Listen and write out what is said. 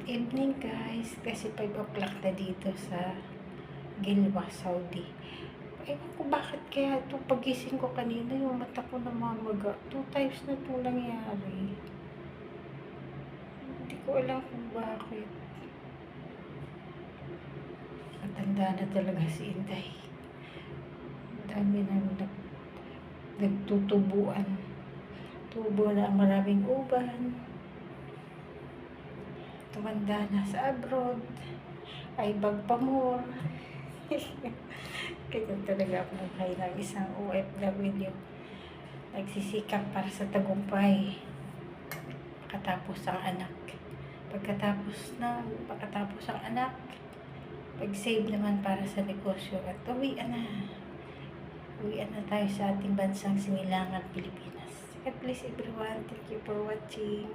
Good evening guys, kasi 5 o'clock na dito sa Gilwa, Saudi. Ewan ko bakit kaya ito pagising ko kanina yung mata ko namamaga. 2 times na ito nangyari. Hindi ko alam kung bakit. Matanda na talaga si Inday. Dami na nagtutubuan. Tubo na maraming uban. Tumanda na sa abroad, ay bagpamor. Kaya talaga ako buhay ng isang OFW. Nagsisikap para sa tagumpay. Pagkatapos ang anak, pag-save naman para sa negosyo at uwian na tayo sa ating bansang sinilangan, Pilipinas. God bless everyone. Thank you for watching.